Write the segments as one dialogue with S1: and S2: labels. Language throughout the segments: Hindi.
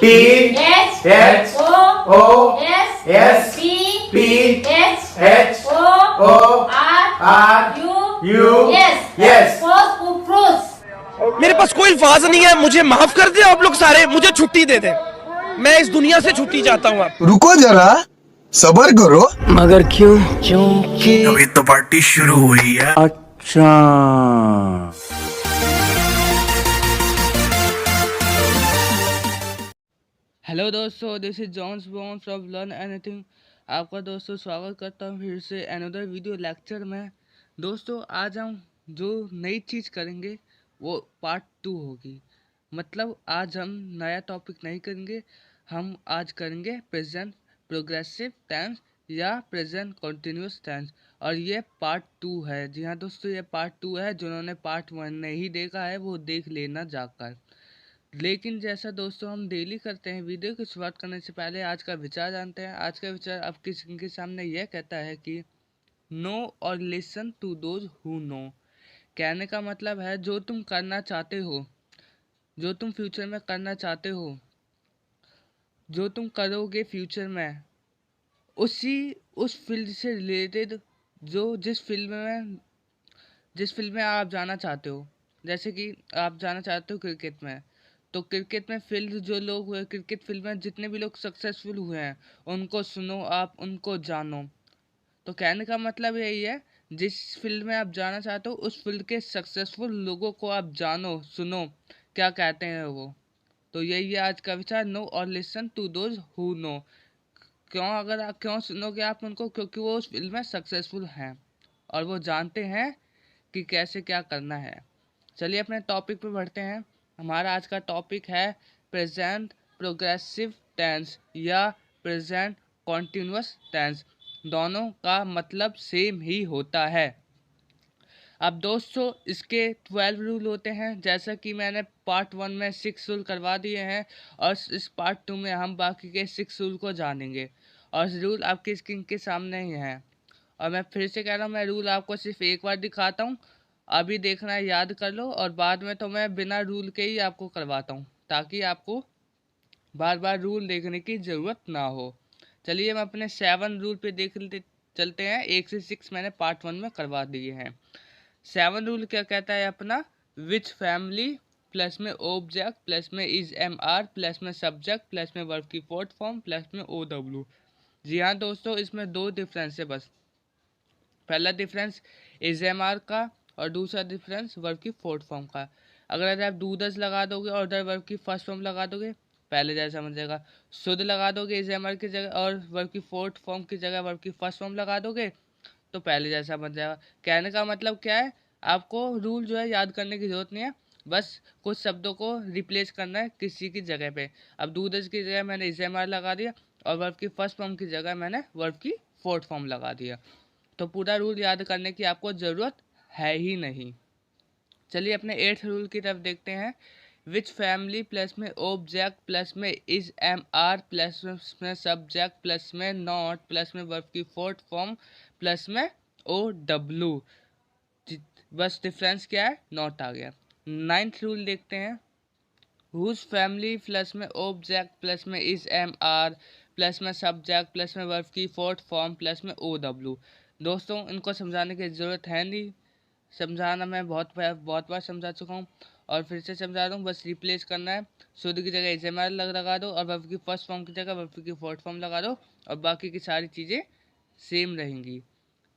S1: P
S2: H
S1: H
S2: O
S1: O
S2: S
S1: S
S2: P
S1: P
S2: H
S1: H
S2: O
S1: O
S2: R
S1: R
S2: U
S1: U
S2: yes
S1: yes.
S2: Fruits.
S3: मेरे पास कोई अल्फाज नहीं है, मुझे माफ कर दे आप लोग सारे, मुझे छुट्टी दे दे, मैं इस दुनिया से छुट्टी चाहता हूँ। आप
S4: रुको जरा, सबर करो।
S5: मगर क्यों? क्योंकि
S4: अभी तो पार्टी शुरू हुई है।
S5: अच्छा।
S6: हेलो दोस्तों, this is Johns Bons from learn anything. आपका दोस्तों स्वागत करता हूँ फिर से अनदर वीडियो लेक्चर में। दोस्तों आज हम जो नई चीज़ करेंगे वो पार्ट 2 होगी। मतलब आज हम नया टॉपिक नहीं करेंगे, हम आज करेंगे प्रेजेंट प्रोग्रेसिव टेंस या प्रेजेंट कंटिन्यूअस टेंस, और ये पार्ट 2 है। जी हाँ दोस्तों, ये पार्ट 2 है। जिन्होंने पार्ट 1 नहीं देखा है वो देख लेना जाकर। लेकिन जैसा दोस्तों हम डेली करते हैं, वीडियो की शुरुआत करने से पहले आज का विचार जानते हैं। आज का विचार आपके के सामने यह कहता है कि नो और listen to those who know. कहने का मतलब है जो तुम करना चाहते हो, जो तुम फ्यूचर में करना चाहते हो, जो तुम करोगे फ्यूचर में, उस फील्ड से रिलेटेड, जो जिस फील्ड में आप जाना चाहते हो। जैसे कि आप जाना चाहते हो क्रिकेट में, तो क्रिकेट में फील्ड जो लोग हुए, क्रिकेट फील्ड में जितने भी लोग सक्सेसफुल हुए हैं उनको सुनो, आप उनको जानो। तो कहने का मतलब यही है, जिस फील्ड में आप जाना चाहते हो उस फील्ड के सक्सेसफुल लोगों को आप जानो, सुनो क्या कहते हैं वो। तो यही है आज का विचार, नो और listen to those who know. क्यों सुनोगे आप उनको? क्योंकि वो उस फील्ड में सक्सेसफुल हैं और वो जानते हैं कि कैसे क्या करना है। चलिए अपने टॉपिक पे बढ़ते हैं। हमारा आज का टॉपिक है प्रेजेंट प्रोग्रेसिव टेंस या प्रेजेंट कॉन्टिन्यूअस टेंस। दोनों का मतलब सेम ही होता है। अब दोस्तों इसके 12 रूल होते हैं, जैसा कि मैंने पार्ट 1 में 6 रूल करवा दिए हैं, और इस पार्ट 2 में हम बाकी के 6 रूल को जानेंगे। और रूल आपकी स्क्रीन के सामने ही हैं। और मैं फिर से कह रहा हूँ, मैं रूल आपको सिर्फ एक बार दिखाता हूँ, अभी देखना है, याद कर लो, और बाद में तो मैं बिना रूल के ही आपको करवाता हूँ, ताकि आपको बार बार रूल देखने की ज़रूरत ना हो। चलिए हम अपने 7 रूल पे देख लेते चलते हैं। 1 से 6 मैंने पार्ट 1 में करवा दिए हैं। 7 रूल क्या कहता है अपना? विच फैमिली प्लस में ऑब्जेक्ट प्लस में इज एम आर प्लस में सब्जेक्ट प्लस में वर्ब की फोर्थ फॉर्म प्लस में ओ डब्ल्यू। जी हाँ दोस्तों, इसमें 2 डिफरेंस है बस। पहला डिफरेंस इज एम आर का और दूसरा डिफरेंस वर्ब की फोर्थ फॉर्म का। अगर आप डूडस लगा दोगे और उधर वर्ब की फर्स्ट फॉर्म लगा दोगे, पहले जैसा समझ जाएगा। शुद्ध लगा दोगे इज एम आर की जगह और वर्ब की फोर्थ फॉर्म की जगह वर्ब की फर्स्ट फॉर्म लगा दोगे, तो पहले जैसा बन जाएगा। कहने का मतलब क्या है, आपको रूल जो है याद करने की जरूरत नहीं है, बस कुछ शब्दों को रिप्लेस करना है किसी की जगह पे। अब डूडस की जगह मैंने इज एम आर लगा दिया और वर्ब की फर्स्ट फॉर्म की जगह मैंने वर्ब की फोर्थ फॉर्म लगा दिया, तो पूरा रूल याद करने की आपको ज़रूरत है ही नहीं। चलिए अपने 8th रूल की तरफ देखते हैं। विच फैमिली प्लस में ऑब्जेक्ट प्लस में इज एम आर प्लस में सब्जेक्ट प्लस में नॉट प्लस में वर्ब की फोर्थ फॉर्म प्लस में ओ डब्ल्यू। बस डिफरेंस क्या है? नॉट आ गया। 9th रूल देखते हैं। हुज फैमिली प्लस में ऑब्जेक्ट प्लस में इज एम आर प्लस में सब्जेक्ट प्लस में वर्ब की फोर्थ फॉर्म प्लस में ओ डब्ल्यू। दोस्तों इनको समझाने की ज़रूरत है नहीं, समझाना मैं बहुत बार समझा चुका हूँ और फिर से समझा दूँ। बस रिप्लेस करना है, शुद्ध की जगह इज एम आर लगा दो और वर्ब की फर्स्ट फॉर्म की जगह वर्ब की फोर्थ फॉर्म लगा दो, और बाकी की सारी चीज़ें सेम रहेंगी।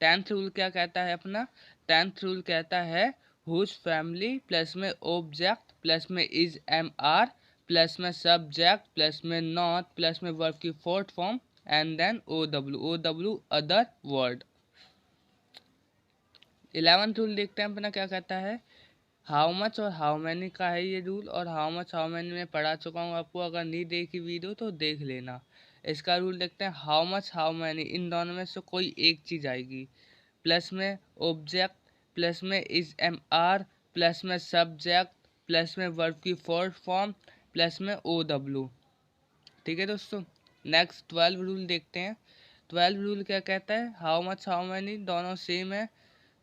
S6: 10th रूल क्या कहता है अपना? 10th रूल कहता है हुज फैमिली प्लस में ऑब्जेक्ट प्लस में इज एम आर प्लस में सब्जेक्ट प्लस में नॉट प्लस में वर्ब की fourth form and then O W other word. 11th rule देखते हैं अपना क्या कहता है। हाउ मच और हाउ मैनी का है ये रूल, और हाउ मच हाउ मैनी में पढ़ा चुका हूँ आपको, अगर नहीं देखी वीडियो तो देख लेना। इसका रूल देखते हैं। हाउ मच हाउ मैनी, इन दोनों में से कोई एक चीज़ आएगी, प्लस में ऑब्जेक्ट प्लस में इज एम आर प्लस में सब्जेक्ट प्लस में वर्ब की फोर्थ फॉर्म प्लस में ओ डब्ल्यू। ठीक है दोस्तों, नेक्स्ट 12 रूल देखते हैं। 12 रूल क्या कहता है? हाउ मच हाउ मैनी दोनों सेम है,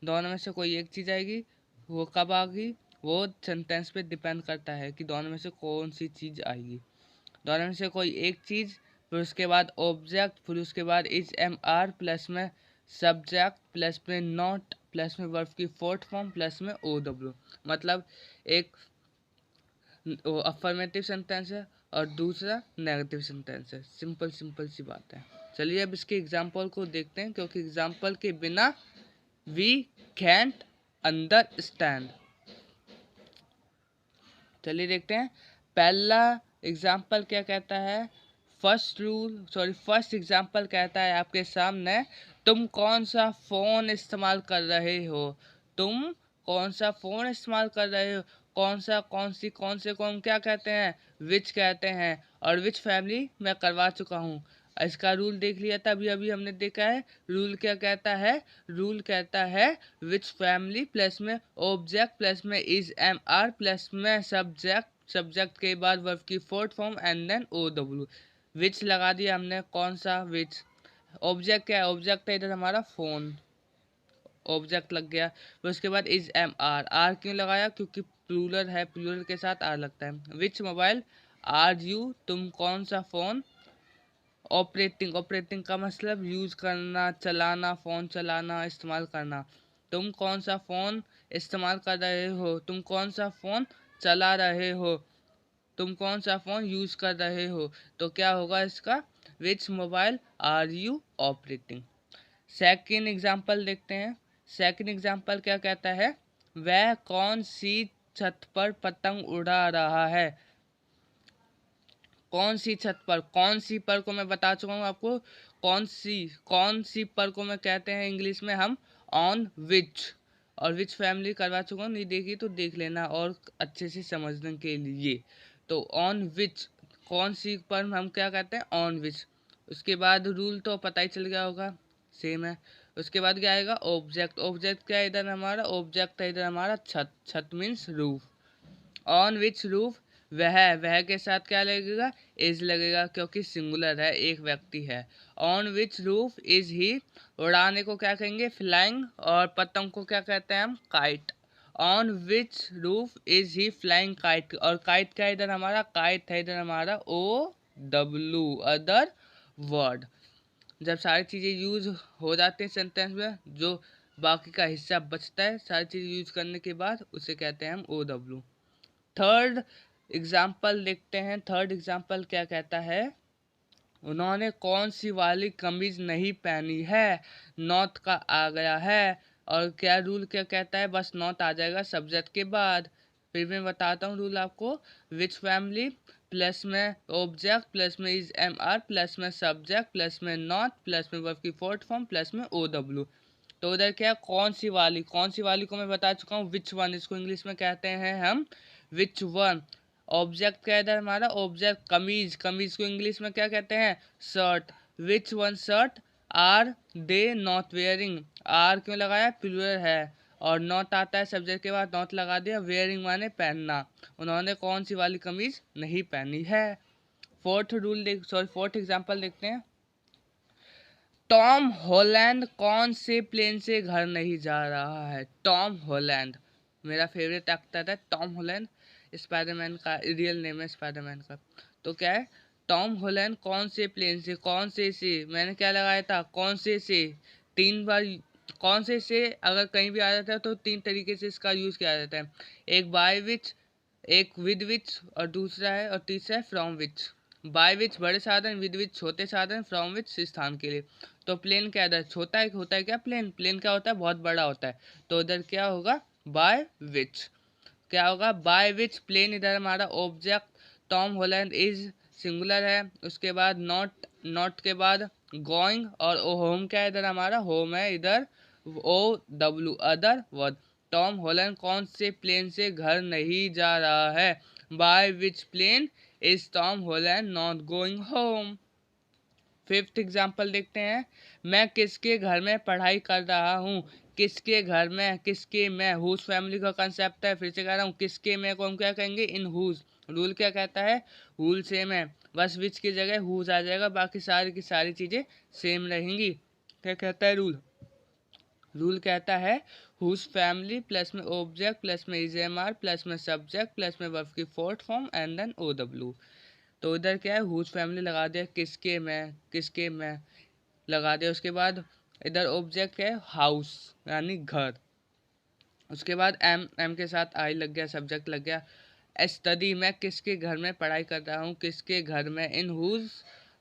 S6: दोनों में से कोई एक चीज़ आएगी। वो कब आएगी? वो सेंटेंस पे डिपेंड करता है कि दोनों में से कौन सी चीज़ आएगी। दोनों में से कोई एक चीज़, फिर उसके बाद ऑब्जेक्ट, फिर उसके बाद इज एम आर, प्लस में सब्जेक्ट, प्लस में नॉट, प्लस में वर्ब की फोर्थ फॉर्म, प्लस में ओ डब्ल्यू। मतलब एक अफर्मेटिव सेंटेंस है और दूसरा नेगेटिव सेंटेंस है। सिंपल सिंपल सी बात है। चलिए अब इसके एग्जाम्पल को देखते हैं, क्योंकि एग्जाम्पल के बिना वी कैंट अंडरस्टैंड। चलिए देखते हैं। पहला एग्जाम्पल क्या कहता है, फर्स्ट एग्जाम्पल कहता है आपके सामने, तुम कौन सा फ़ोन इस्तेमाल कर रहे हो। तुम कौन सा फ़ोन इस्तेमाल कर रहे हो। कौन सा, कौन से कौन क्या कहते हैं, विच कहते हैं। और विच फैमिली मैं करवा चुका हूँ। इसका रूल देख लिया था अभी अभी हमने देखा है। रूल क्या कहता है, रूल कहता है विच फैमिली प्लस में ऑब्जेक्ट प्लस में इज एम आर प्लस में सब्जेक्ट के बाद वर्ब की fourth form and then O W. Which लगा दिया हमने, कौन सा विच। ऑब्जेक्ट क्या है, ऑब्जेक्ट है इधर हमारा फ़ोन, ऑब्जेक्ट लग गया। फिर उसके बाद इज एम आर, आर क्यों लगाया, क्योंकि प्लूरल है, प्लूरल के साथ आर लगता है। विच मोबाइल आर यू, तुम कौन सा फ़ोन। ऑपरेटिंग का मतलब यूज़ करना, चलाना, फ़ोन चलाना, इस्तेमाल करना। तुम कौन सा फ़ोन इस्तेमाल कर रहे हो, तुम कौन सा फ़ोन चला रहे हो, तुम कौन सा फ़ोन यूज़ कर रहे हो। तो क्या होगा इसका, which mobile are you operating. Second example देखते हैं। सेकेंड एग्जाम्पल क्या कहता है, वह कौन सी छत पर पतंग उड़ा रहा है। कौन सी छत पर, कौन सी पर को मैं बता चुका हूँ आपको। कौन सी पर को मैं कहते हैं इंग्लिश में हम ऑन विच। और विच फैमिली करवा चुका हूँ, नहीं देखी तो देख लेना और अच्छे से समझने के लिए। तो ऑन विच, कौन सी पर हम क्या कहते हैं, ऑन विच। उसके बाद रूल तो पता ही चल गया होगा, सेम है। उसके बाद क्या आएगा, ऑब्जेक्ट। ऑब्जेक्ट क्या है इधर हमारा, ऑब्जेक्ट है इधर हमारा छत। छत means roof. On which roof, वह के साथ क्या लगेगा, इज लगेगा, क्योंकि सिंगुलर है, एक व्यक्ति है। On which roof is he, उड़ाने को क्या कहेंगे, फ्लाइंग। और पतंग को क्या कहते हैं हम, kite. On which roof is he flying kite. और काइट क्या इधर हमारा, काइट है इधर हमारा ओ डब्ल्यू, अदर वर्ड। जब सारी चीज़ें यूज हो जाते हैं सेंटेंस में, जो बाकी का हिस्सा बचता है सारी चीज़ें यूज करने के बाद, उसे कहते हैं हम ओ डब्ल्यू। थर्ड एग्जाम्पल देखते हैं। थर्ड एग्जाम्पल क्या कहता है, उन्होंने कौन सी वाली कमीज नहीं पहनी है। नॉट का आ गया है। और क्या रूल क्या कहता है, बस नॉट आ जाएगा सब्जेक्ट के बाद। फिर मैं बताता हूँ रूल आपको। विच फैमिली प्लस में ऑब्जेक्ट प्लस में इज एम आर प्लस में सब्जेक्ट प्लस में नॉट प्लस में वर्ब की फोर्थ फॉर्म प्लस में ओ डब्ल्यू। तो उधर क्या, कौन सी वाली, कौन सी वाली को मैं बता चुका हूँ, विच वन। इसको इंग्लिश में कहते हैं हम विच वन। ऑब्जेक्ट क्या है इधर हमारा, ऑब्जेक्ट कमीज। कमीज को इंग्लिश में क्या कहते हैं, shirt. Which one shirt are they not wearing. Are क्यों लगाया, प्लूरल है। और नॉट आता है सब्जेक्ट के बाद, नॉट लगा दिया। वेयरिंग माने पहनना। उन्होंने कौन सी वाली कमीज नहीं पहनी है। फोर्थ एग्जाम्पल देखते हैं। टॉम हॉलैंड कौन से प्लेन से घर नहीं जा रहा है। टॉम हॉलैंड मेरा फेवरेट एक्टर है, टॉम हॉलैंड स्पाइडरमैन का रियल नेम है, स्पाइडरमैन का। तो क्या है, टॉम हॉलैंड कौन से प्लेन से, कौन से मैंने क्या लगाया था, कौन से 3 बार। कौन से अगर कहीं भी आ जाता है तो 3 तरीके से इसका यूज़ किया जाता है। एक बाय विच, एक विद विच, और दूसरा है और तीसरा है फ्रॉम विच। बाय विच बड़े साधन, विद विच छोटे साधन, फ्रॉम विच स्थान के लिए। तो प्लेन क्या है, छोटा है, होता है क्या प्लेन, प्लेन क्या होता है, बहुत बड़ा होता है। तो उधर क्या होगा, बाय विच। क्या होगा, बाय विच प्लेन इधर हमारा object. Tom Holland is singular है। उसके बाद नॉट के बाद गोइंग। और होम क्या है इधर हमारा, होम है इधर O W, other word. Tom Holland कौन से प्लेन से घर नहीं जा रहा है। By which plane is Tom Holland not going home. Fifth example देखते हैं। मैं किसके घर में पढ़ाई कर रहा हूँ। किसके घर में, किसके में, हुज फैमिली का कंसेप्ट है। फिर से कह रहा हूँ, किसके में को हम क्या कहेंगे, इन हुज। रूल क्या कहता है, हुल सेम है, बस विच की जगह हुज आ जाएगा, बाकी सारी की सारी चीज़ें सेम रहेंगी। क्या कहता है रूल, रूल कहता है हुज फैमिली प्लस में ऑब्जेक्ट प्लस में इज एम आर प्लस में सब्जेक्ट प्लस में वर्ब की fourth form and then O W. तो इधर क्या है, हुज फैमिली लगा दिया, किसके में लगा दिया। उसके बाद इधर ऑब्जेक्ट है हाउस यानी घर। उसके बाद एम के साथ आई लग गया, सब्जेक्ट लग गया। स्टडी, मैं किसके घर में पढ़ाई कर रहा हूँ, किसके घर में, in whose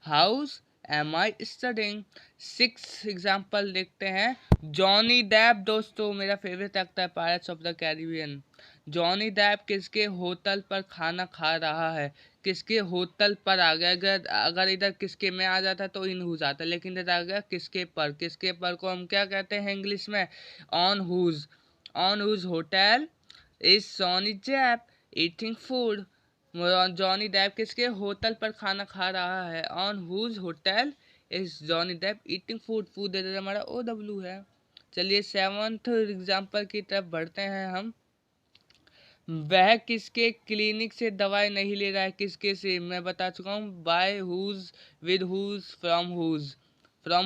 S6: house am I studying. 6 example देखते हैं। जॉनी डेप, दोस्तों मेरा फेवरेट एक्टर है Pirates of the Caribbean. Johnny Depp किसके होटल पर खाना खा रहा है, किसके होटल पर आ गया। अगर इधर किसके में आ जाता तो इन हुज आता, लेकिन इधर आ गया किसके पर। किसके पर को हम क्या कहते हैं इंग्लिश में, on whose. On whose hotel is Johnny Depp eating food. Johnny Depp किसके होटल पर खाना खा रहा है, on whose hotel is Johnny Depp eating food. Food इधर हमारा OW है। चलिए 7th एग्जाम्पल की तरफ बढ़ते हैं हम। वह किसके क्लिनिक से दवाई नहीं ले रहा है, किसके से, मैं बता चुका हूँ, by whose, with whose, from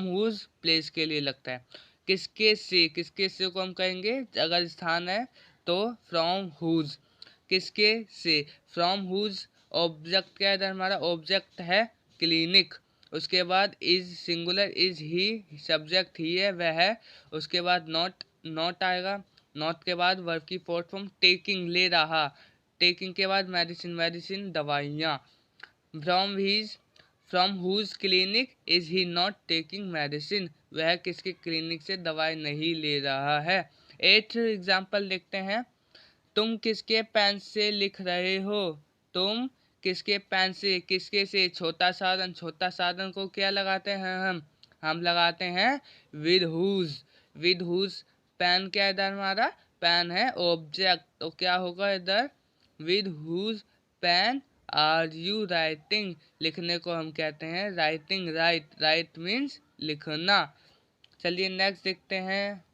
S6: whose place के लिए लगता है। किसके से को हम कहेंगे अगर स्थान है तो फ्रॉम हुज। किसके से, फ्रॉम हुज। ऑब्जेक्ट क्या है इधर हमारा, ऑब्जेक्ट है क्लिनिक। उसके बाद is singular, is he, subject ही है वह है। उसके बाद नॉट आएगा। नॉट के बाद वर्ब की फोर्थ फॉर्म टेकिंग, ले रहा। टेकिंग के बाद मेडिसिन दवाइयाँ। From whose clinic is he not taking medicine, वह किसके क्लिनिक से दवाई नहीं ले रहा है। 8th एग्जाम्पल देखते हैं। तुम किसके पेन से लिख रहे हो, तुम किसके पेन से, किसके से, छोटा साधन को क्या लगाते हैं हम लगाते हैं विद हुज। पेन क्या है इधर हमारा, पेन है ऑब्जेक्ट, तो क्या होगा इधर, with whose pen are you writing, लिखने को हम कहते हैं राइटिंग। राइट मीन्स लिखना। चलिए नेक्स्ट देखते हैं।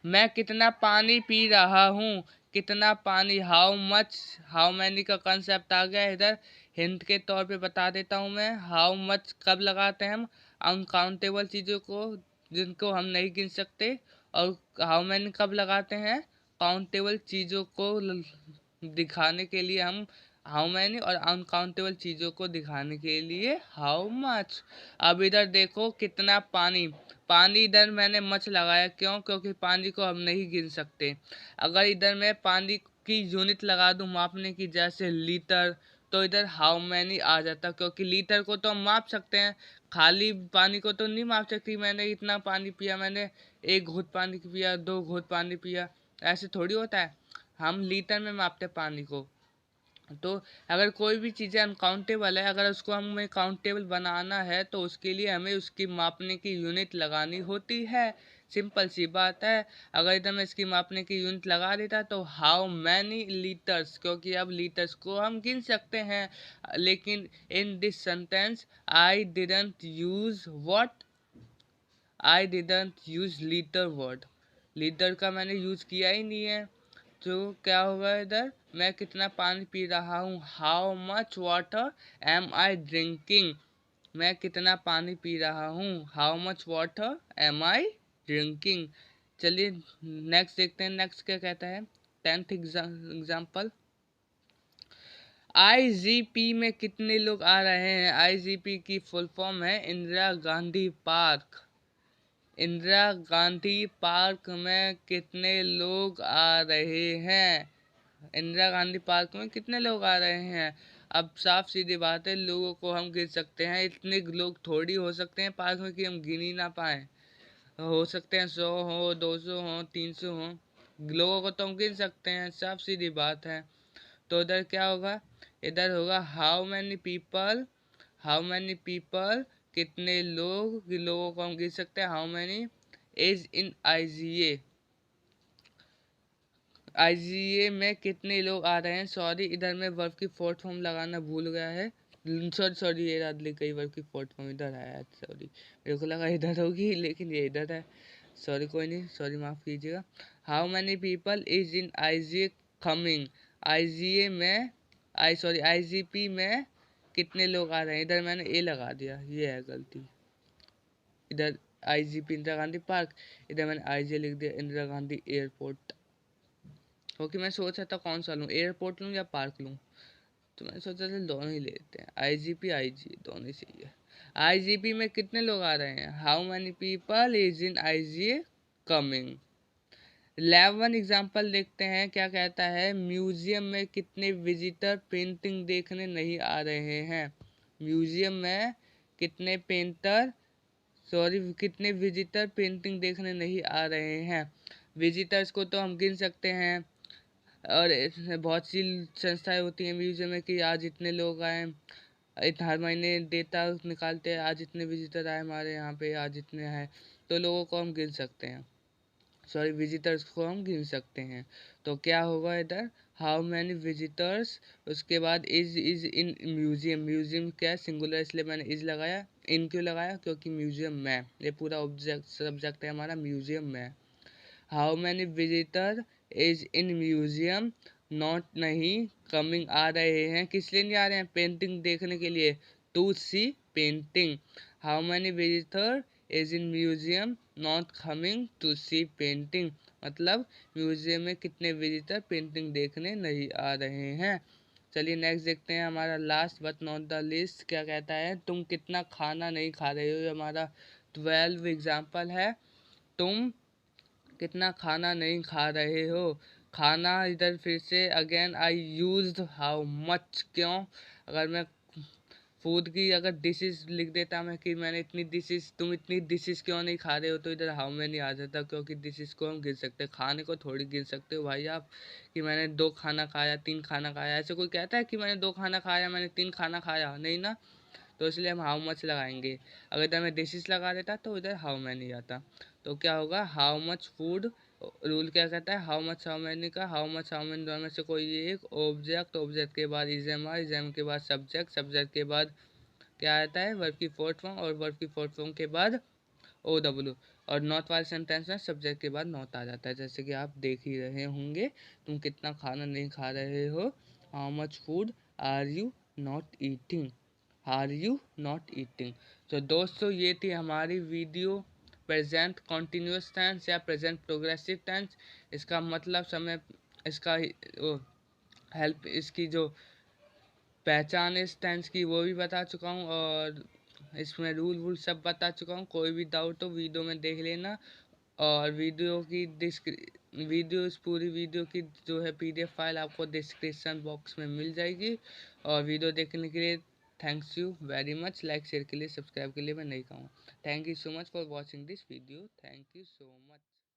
S6: मैं कितना पानी पी रहा हूँ, कितना पानी, हाउ मैनी का कंसेप्ट आ गया इधर। हिंट के तौर पे बता देता हूँ मैं, हाउ मच कब लगाते हैं हम, अनकाउंटेबल चीज़ों को जिनको हम नहीं गिन सकते। और हाउ मैनी कब लगाते हैं, काउंटेबल चीज़ों को दिखाने के लिए हम हाउ मैनी, और अनकाउंटेबल चीज़ों को दिखाने के लिए हाउ मच। अब इधर देखो कितना पानी, पानी इधर मैंने मच लगाया, क्यों, क्योंकि पानी को हम नहीं गिन सकते। अगर इधर मैं पानी की यूनिट लगा दूं मापने की, जैसे लीटर, तो इधर हाउ मैनी आ जाता, क्योंकि लीटर को तो हम माप सकते हैं, खाली पानी को तो नहीं माप सकती। मैंने इतना पानी पिया, मैंने 1 घूंट पानी पिया, 2 घूंट पानी पिया, ऐसे थोड़ी होता है, हम लीटर में मापते पानी को। तो अगर कोई भी चीज़ें अनकाउंटेबल है, अगर उसको हमें काउंटेबल बनाना है तो उसके लिए हमें उसकी मापने की यूनिट लगानी होती है। सिंपल सी बात है। अगर इधर मैं इसकी मापने की यूनिट लगा देता तो हाउ मैनी लीटर्स, क्योंकि अब लीटर्स को हम गिन सकते हैं। लेकिन in this sentence I didn't use what, I didn't use litre word, litre का मैंने यूज किया ही नहीं है। तो क्या होगा इधर, मैं कितना पानी पी रहा हूँ, how much water am I drinking, मैं कितना पानी पी रहा हूँ, how much water am I drinking. चलिए नेक्स्ट देखते हैं, नेक्स्ट क्या कहता है। 10th example. IGP में कितने लोग आ रहे हैं, IGP की फुल फॉर्म है इंदिरा गांधी पार्क। इंदिरा गांधी पार्क में कितने लोग आ रहे हैं, इंदिरा गांधी पार्क में कितने लोग आ रहे हैं। अब साफ सीधी बात है, लोगों को हम गिन सकते हैं, इतने लोग थोड़ी हो सकते हैं पार्क में कि हम गिन ही ना पाए। हो सकते हैं 100 हो, 200 हो, 300 हो, लोगों को तो हम गिन सकते हैं, साफ सीधी बात है। तो इधर क्या होगा, इधर होगा हाउ मैनी पीपल, कितने लोग, लोगों को हम गिन सकते हैं, how many is in IgA में कितने लोग आ रहे हैं। सॉरी इधर में वर्ब की फोर्थ फॉर्म लगाना भूल गया है, सॉरी ये रात कई वर्ब की फोर्थ फॉर्म इधर आया, सॉरी मेरे को लगा इधर होगी लेकिन ये इधर है, सॉरी कोई नहीं, सॉरी माफ़ कीजिएगा। How many people is in IgA coming, IgA में आईजीपी में कितने लोग आ रहे हैं, इधर मैंने ए लगा दिया, ये है गलती। इधर आईजीपी इंदिरा गांधी पार्क, इधर मैंने आईजीए लिख दिया इंदिरा गांधी एयरपोर्ट, क्योंकि मैं सोच रहा था कौन सा लूँ, एयरपोर्ट लूँ या पार्क लूँ। तो मैंने सोचा था दोनों ही लेते हैं, IGP IG दोनों ही सही है। IGP में कितने लोग आ रहे हैं, how many people is in IGA coming. Lab 1 example देखते हैं क्या कहता है, म्यूजियम में कितने विजिटर पेंटिंग देखने नहीं आ रहे हैं। म्यूजियम में कितने कितने विजिटर पेंटिंग देखने नहीं आ रहे हैं। विजिटर्स को तो हम गिन सकते हैं, और इसमें बहुत सी संस्थाएं होती हैं म्यूजियम में कि आज इतने लोग आए, हर महीने डेटा निकालते हैं, आज इतने विजिटर आए हमारे यहाँ पे, आज इतने हैं, तो लोगों को हम गिन सकते हैं, विजिटर्स को हम गिन सकते हैं। तो क्या होगा इधर, हाउ मैनी विजिटर्स, उसके बाद इज इन म्यूजियम। म्यूजियम क्या है, सिंगुलर, इसलिए मैंने इज लगाया। इन क्यों लगाया, क्योंकि म्यूजियम में, ये पूरा ऑब्जेक्ट सब्जेक्ट है हमारा म्यूजियम में। How many visitor is in museum not, नहीं कमिंग, आ रहे हैं, किस लिए नहीं आ रहे हैं, पेंटिंग देखने के लिए, to see painting. How many visitor is in museum not coming to see painting, मतलब म्यूजियम में कितने विजिटर पेंटिंग देखने नहीं आ रहे हैं। चलिए नेक्स्ट देखते हैं, हमारा last but not the list क्या कहता है, तुम कितना खाना नहीं खा रहे हो। ये हमारा 12 एग्जाम्पल है, तुम कितना खाना नहीं खा रहे हो। खाना इधर फिर से again I used how much, क्यों, अगर मैं फूड की अगर डिशेस लिख देता मैं कि मैंने इतनी डिशेस, तुम इतनी डिशेस क्यों नहीं खा रहे हो, तो इधर हाउ मैनी आ जाता, क्योंकि डिशेस को हम गिन सकते हैं, खाने को थोड़ी गिन सकते हो भाई आप, कि मैंने 2 खाना खाया, 3 खाना खाया, ऐसे कोई कहता है कि मैंने 2 खाना खाया, मैंने 3 खाना खाया, नहीं ना। तो इसलिए हम हाउ मच लगाएंगे। अगर इधर मैं डिशेस लगा देता तो इधर हाउ मैनी आता। तो क्या होगा, हाउ मच फूड, रूल क्या कहता है, हाउ मच हाउ मैनी का, हाउ मच हाउ मैनी दोनों में से कोई एक, ऑब्जेक्ट के बाद इज के बाद सब्जेक्ट के बाद क्या आता है, वर्ब की फोर्थ फॉर्म, और वर्ब की फोर्थ फॉर्म के बाद OW, और नॉट वाले सेंटेंस में सब्जेक्ट के बाद नॉट आ जाता है, जैसे कि आप देख ही रहे होंगे। तुम कितना खाना नहीं खा रहे हो, how much food are you not eating, are you not eating. तो दोस्तों ये थी हमारी वीडियो, प्रेजेंट कॉन्टिन्यूस टेंस या प्रेजेंट प्रोग्रेसिव टेंस। इसका मतलब समय, इसका हेल्प, इसकी जो पहचान इस टेंस की वो भी बता चुका हूँ, और इसमें रूल वूल सब बता चुका हूँ। कोई भी डाउट हो वीडियो में देख लेना, और वीडियो, इस पूरी वीडियो की जो है PDF फाइल आपको डिस्क्रिप्शन बॉक्स में मिल जाएगी। और वीडियो देखने के लिए thanks you very much, like share के लिए, सब्सक्राइब के लिए मैं नहीं कहूँगा। Thank you so much for watching this video, thank you so much.